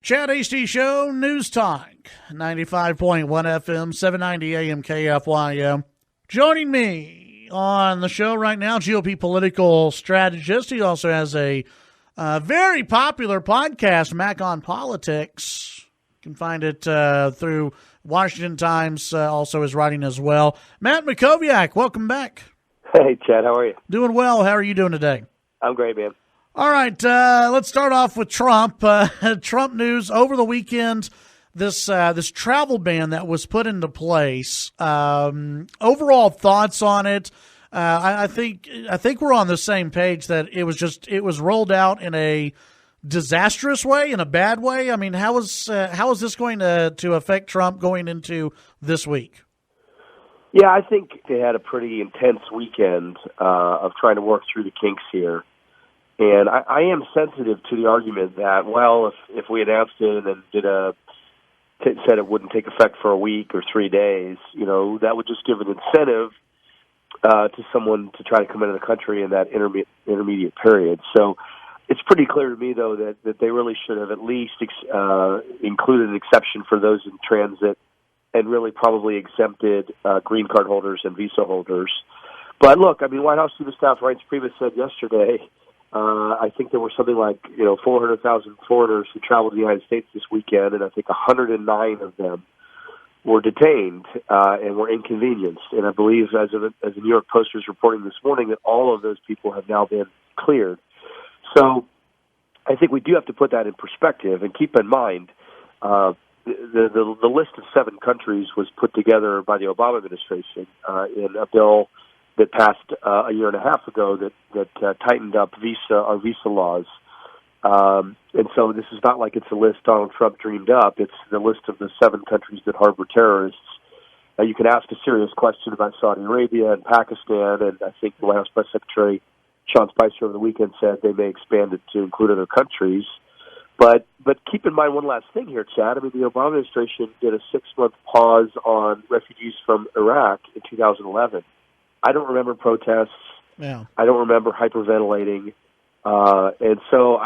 Chad Hasty Show, News Talk, 95.1 FM, 790 AM KFYO. Joining me on the show right now, GOP political strategist. He also has a very popular podcast, Mac on Politics. You can find it through Washington Times, also his writing as well. Matt Mackowiak, welcome back. Hey, Chad, how are you? Doing well. How are you doing today? I'm great, man. All right, let's start off with Trump. Trump news over the weekend. This travel ban that was put into place. Overall thoughts on it? I think we're on the same page that it was rolled out in a disastrous way, in a bad way. I mean, how is this going to affect Trump going into this week? Yeah, I think they had a pretty intense weekend of trying to work through the kinks here. And I am sensitive to the argument that, well, if we announced it and then said it wouldn't take effect for a week or 3 days, that would just give an incentive to someone to try to come into the country in that intermediate period. So it's pretty clear to me, though, that they really should have at least included an exception for those in transit and really probably exempted green card holders and visa holders. But look, I mean, White House Chief of Staff Reince Priebus said yesterday, I think there were something like 400,000 foreigners who traveled to the United States this weekend, and I think 109 of them were detained and were inconvenienced. And I believe, as the New York Post is reporting this morning, that all of those people have now been cleared. So I think we do have to put that in perspective and keep in mind the list of 7 countries was put together by the Obama administration in a bill that passed a year and a half ago that tightened up our visa laws. And so this is not like it's a list Donald Trump dreamed up. It's the list of the 7 countries that harbor terrorists. You can ask a serious question about Saudi Arabia and Pakistan, and I think the White House Press Secretary Sean Spicer over the weekend said they may expand it to include other countries. But keep in mind one last thing here, Chad. I mean, the Obama administration did a 6-month pause on refugees from Iraq in 2011. I don't remember protests. Yeah. I don't remember hyperventilating. And so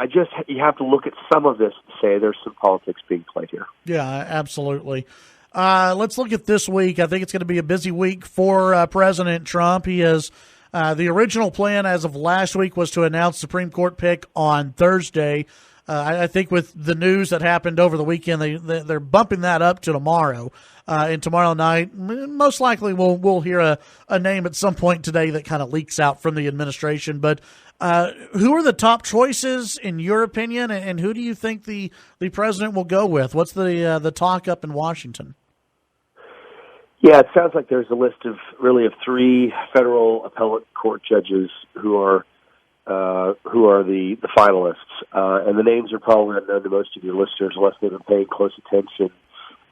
you have to look at some of this to say there's some politics being played here. Yeah, absolutely. Let's look at this week. I think it's going to be a busy week for President Trump. He has the original plan as of last week was to announce Supreme Court pick on Thursday. I think with the news that happened over the weekend, they're bumping that up to tomorrow. And tomorrow night, most likely we'll hear a name at some point today that kind of leaks out from the administration. But who are the top choices in your opinion, and who do you think the president will go with? What's the talk up in Washington? Yeah, it sounds like there's a list of 3 federal appellate court judges who are the finalists, and the names are probably unknown to most of your listeners unless they've been paying close attention.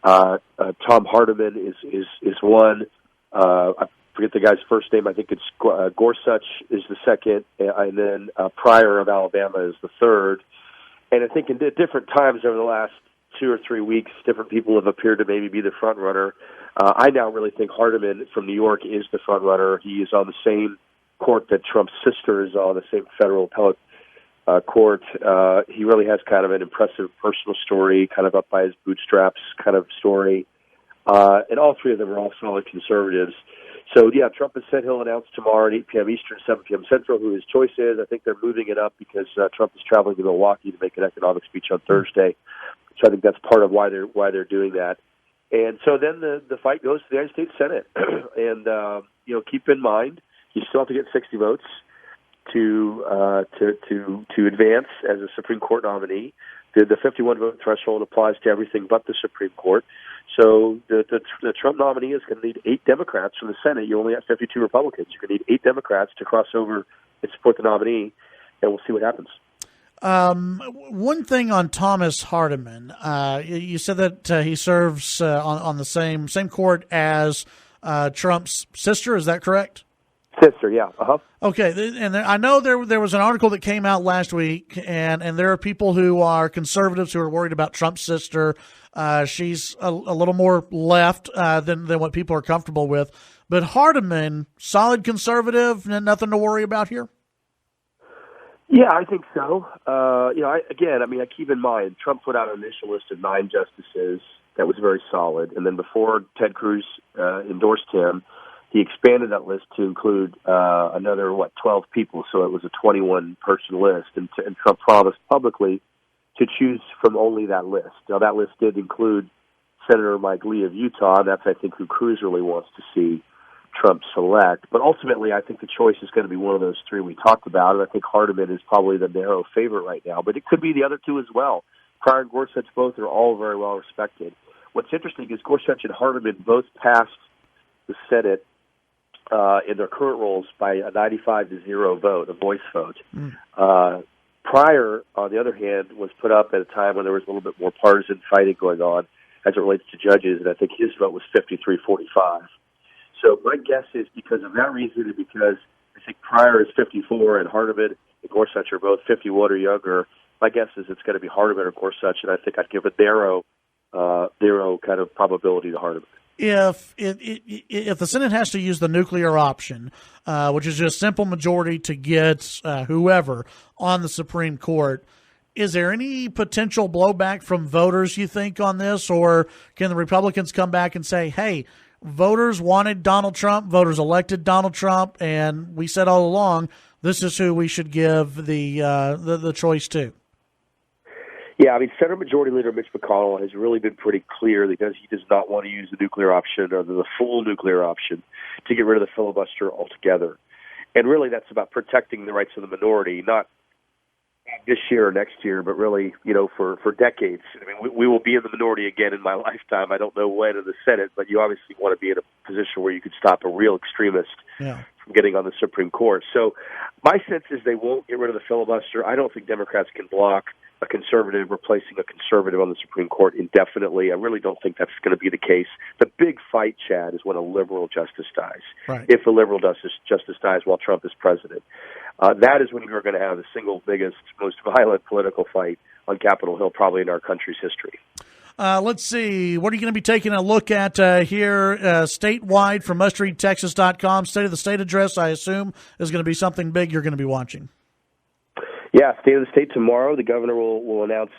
Tom Hardiman is one. I forget the guy's first name. I think it's Gorsuch is the second, and then Pryor of Alabama is the third. And I think at different times over the last 2 or 3 weeks, different people have appeared to maybe be the front runner. I now really think Hardiman from New York is the front runner. He is on the same court that Trump's sister is on, the same federal appellate court. He really has kind of an impressive personal story, kind of up by his bootstraps kind of story. And all 3 of them are all solid conservatives. So, yeah, Trump has said he'll announce tomorrow at 8 p.m. Eastern, 7 p.m. Central who his choice is. I think they're moving it up because Trump is traveling to Milwaukee to make an economic speech on Thursday. So I think that's part of why they're doing that. And so then the fight goes to the United States Senate. And, keep in mind, you still have to get 60 votes to advance as a Supreme Court nominee. The 51 vote threshold applies to everything but the Supreme Court. So the Trump nominee is going to need 8 Democrats from the Senate. You only have 52 Republicans. You're going to need 8 Democrats to cross over and support the nominee, and we'll see what happens. One thing on Thomas Hardiman, you said that he serves on the same court as Trump's sister. Is that correct? Sister, yeah. Uh-huh. Okay, and I know there was an article that came out last week, and there are people who are conservatives who are worried about Trump's sister. She's a little more left than what people are comfortable with. But Hardiman, solid conservative, nothing to worry about here? Yeah, I think so. I keep in mind, Trump put out an initial list of 9 justices that was very solid. And then before Ted Cruz endorsed him, he expanded that list to include another, 12 people. So it was a 21-person list. And Trump promised publicly to choose from only that list. Now, that list did include Senator Mike Lee of Utah. And that's, I think, who Cruz really wants to see Trump select. But ultimately, I think the choice is going to be one of those 3 we talked about, and I think Hardiman is probably the narrow favorite right now. But it could be the other 2 as well. Pryor and Gorsuch both are all very well respected. What's interesting is Gorsuch and Hardiman both passed the Senate in their current roles by a 95-0 vote, a voice vote. Pryor, on the other hand, was put up at a time when there was a little bit more partisan fighting going on as it relates to judges, and I think his vote was 53-45. So my guess is because of that reason and because I think Pryor is 54 and Hardiman and Gorsuch are both 51 or younger, my guess is it's going to be Hardiman or Gorsuch, and I think I'd give a narrow kind of probability to Hardiman. If the Senate has to use the nuclear option, which is just simple majority to get whoever on the Supreme Court, is there any potential blowback from voters, you think, on this? Or can the Republicans come back and say, hey, voters wanted Donald Trump, voters elected Donald Trump, and we said all along this is who we should give the choice to? Yeah, I mean, Senate Majority Leader Mitch McConnell has really been pretty clear because he does not want to use the nuclear option or the full nuclear option to get rid of the filibuster altogether. And really that's about protecting the rights of the minority, not this year or next year, but really, for decades. I mean, we will be in the minority again in my lifetime. I don't know when in the Senate, but you obviously want to be in a position where you could stop a real extremist from getting on the Supreme Court. So my sense is they won't get rid of the filibuster. I don't think Democrats can block a conservative replacing a conservative on the Supreme Court indefinitely. I really don't think that's going to be the case. The big fight, Chad, is when a liberal justice dies. Right. If a liberal justice dies while Trump is president. That is when you're going to have the single biggest, most violent political fight on Capitol Hill probably in our country's history. Let's see. What are you going to be taking a look at here statewide from mustreadtexas.com? State of the state address, I assume, is going to be something big you're going to be watching. Yeah, State of the State tomorrow. The governor will announce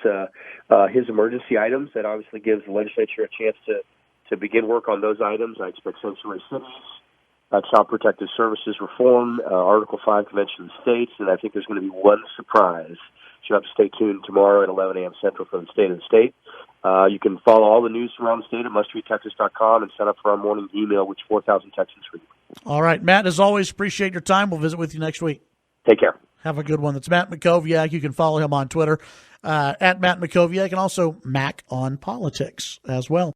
his emergency items. That obviously gives the legislature a chance to begin work on those items. I expect sanctuary cities, Child Protective Services reform, Article 5 Convention of the States, and I think there's going to be one surprise. So you have to stay tuned tomorrow at 11 a.m. Central for the State of the State. You can follow all the news around the state at mustreadtexas.com and sign up for our morning email, which 4,000 Texans read. All right, Matt, as always, appreciate your time. We'll visit with you next week. Take care. Have a good one. That's Matt Mackowiak. You can follow him on Twitter at Matt Mackowiak and also Mac on Politics as well.